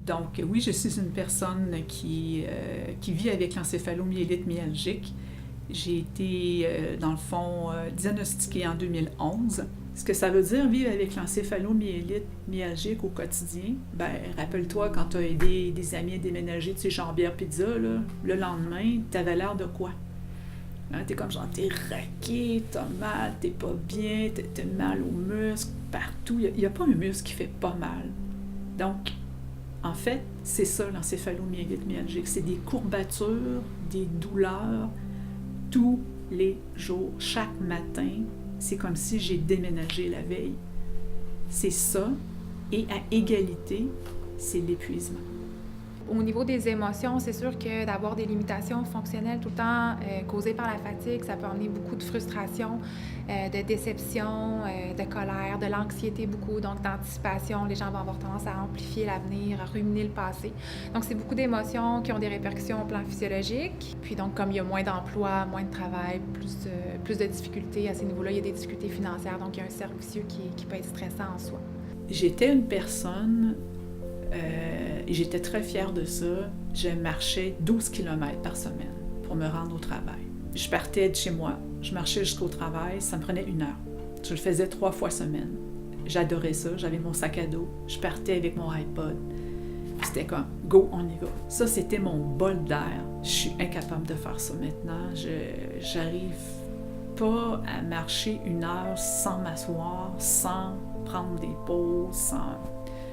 Donc oui, je suis une personne qui vit avec l'encéphalomyélite myalgique. J'ai été, dans le fond, diagnostiquée en 2011. Ce que ça veut dire vivre avec l'encéphalomyélite myalgique au quotidien, ben rappelle-toi quand tu as aidé des amis à déménager de chez Jean-Pierre Pizza, là, le lendemain, tu avais l'air de quoi? Hein, t'es comme genre, t'es raqué, t'as mal, t'es pas bien, t'as mal aux muscles, partout. Il n'y a pas un muscle qui fait pas mal. Donc, en fait, c'est ça l'encéphalomyélite myalgique. C'est des courbatures, des douleurs, tous les jours, chaque matin. C'est comme si j'ai déménagé la veille. C'est ça. Et à égalité, c'est l'épuisement. Au niveau des émotions, c'est sûr que d'avoir des limitations fonctionnelles tout le temps causées par la fatigue, ça peut emmener beaucoup de frustration, de déception, de colère, de l'anxiété beaucoup, donc d'anticipation. Les gens vont avoir tendance à amplifier l'avenir, à ruminer le passé. Donc, c'est beaucoup d'émotions qui ont des répercussions au plan physiologique. Puis donc, comme il y a moins d'emplois, moins de travail, plus de difficultés à ces niveaux-là, il y a des difficultés financières. Donc, il y a un cercle vicieux qui peut être stressant en soi. J'étais une personne... et j'étais très fière de ça. Je marchais 12 km par semaine pour me rendre au travail. Je partais de chez moi, je marchais jusqu'au travail, ça me prenait 1 heure. Je le faisais 3 fois semaine. J'adorais ça, j'avais mon sac à dos, je partais avec mon iPod. C'était comme, go, on y va. Ça, c'était mon bol d'air. Je suis incapable de faire ça maintenant. J'arrive pas à marcher 1 heure sans m'asseoir, sans prendre des pauses, sans...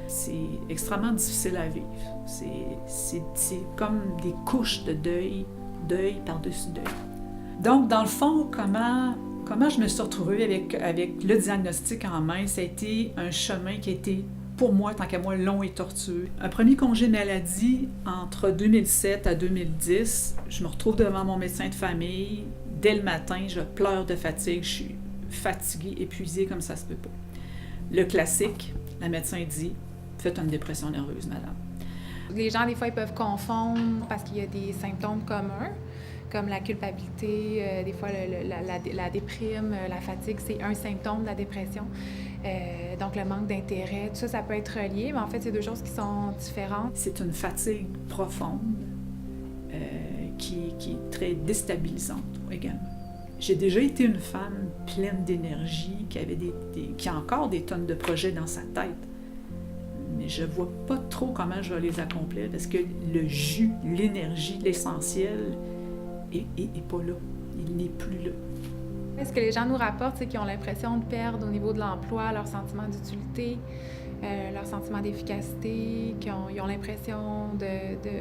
C'est extrêmement difficile à vivre. C'est comme des couches de deuil par-dessus deuil. Donc, dans le fond, comment je me suis retrouvée avec le diagnostic en main, ça a été un chemin qui a été, pour moi, tant qu'à moi, long et tortueux. Un premier congé maladie entre 2007 à 2010, je me retrouve devant mon médecin de famille. Dès le matin, je pleure de fatigue, je suis fatiguée, épuisée comme ça se peut pas. Le classique, la médecin dit: faites une dépression nerveuse, madame. Les gens, des fois, ils peuvent confondre parce qu'il y a des symptômes communs, comme la culpabilité, des fois la déprime, la fatigue, c'est un symptôme de la dépression. Donc, le manque d'intérêt, tout ça, ça peut être relié, mais en fait, c'est 2 choses qui sont différentes. C'est une fatigue profonde qui est très déstabilisante également. J'ai déjà été une femme pleine d'énergie, qui a encore des tonnes de projets dans sa tête. Mais je ne vois pas trop comment je vais les accomplir parce que le jus, l'énergie, l'essentiel est pas là. Il n'est plus là. Ce que les gens nous rapportent, c'est qu'ils ont l'impression de perdre au niveau de l'emploi leur sentiment d'utilité, leur sentiment d'efficacité, qu'ils ont l'impression,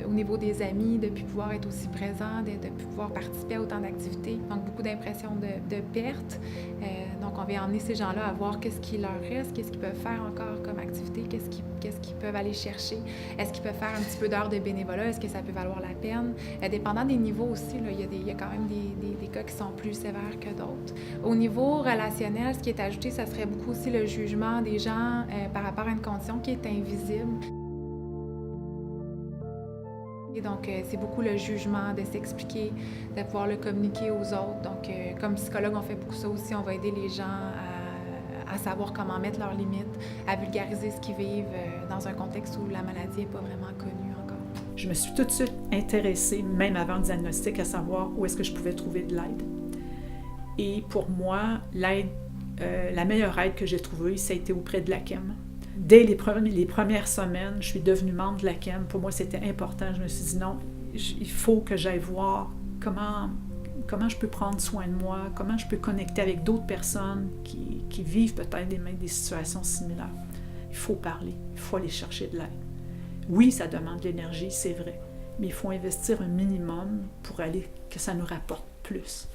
au niveau des amis, de ne plus pouvoir être aussi présents, de ne plus pouvoir participer à autant d'activités. Donc, beaucoup d'impression de perte. Donc, on vient emmener ces gens-là à voir qu'est-ce qui leur reste, qu'est-ce qu'ils peuvent faire encore comme activité, qu'est-ce qu'ils peuvent aller chercher. Est-ce qu'ils peuvent faire un petit peu d'heures de bénévolat? Est-ce que ça peut valoir la peine? Dépendant des niveaux aussi, là, il y a quand même des cas qui sont plus sévères que d'autres. Au niveau relationnel, ce qui est ajouté, ça serait beaucoup aussi le jugement des gens par rapport à une condition qui est invisible. Et donc, c'est beaucoup le jugement, de s'expliquer, de pouvoir le communiquer aux autres. Donc, comme psychologue, on fait beaucoup ça aussi. On va aider les gens à savoir comment mettre leurs limites, à vulgariser ce qu'ils vivent dans un contexte où la maladie n'est pas vraiment connue encore. Je me suis tout de suite intéressée, même avant le diagnostic, à savoir où est-ce que je pouvais trouver de l'aide. Et pour moi, l'aide, la meilleure aide que j'ai trouvée, ça a été auprès de l'AQEM. Dès les premières semaines, je suis devenue membre de l'AQEM. Pour moi, c'était important. Je me suis dit non, il faut que j'aille voir comment je peux prendre soin de moi, comment je peux connecter avec d'autres personnes qui vivent peut-être des situations similaires. Il faut parler, il faut aller chercher de l'aide. Oui, ça demande de l'énergie, c'est vrai, mais il faut investir un minimum pour que ça nous rapporte plus.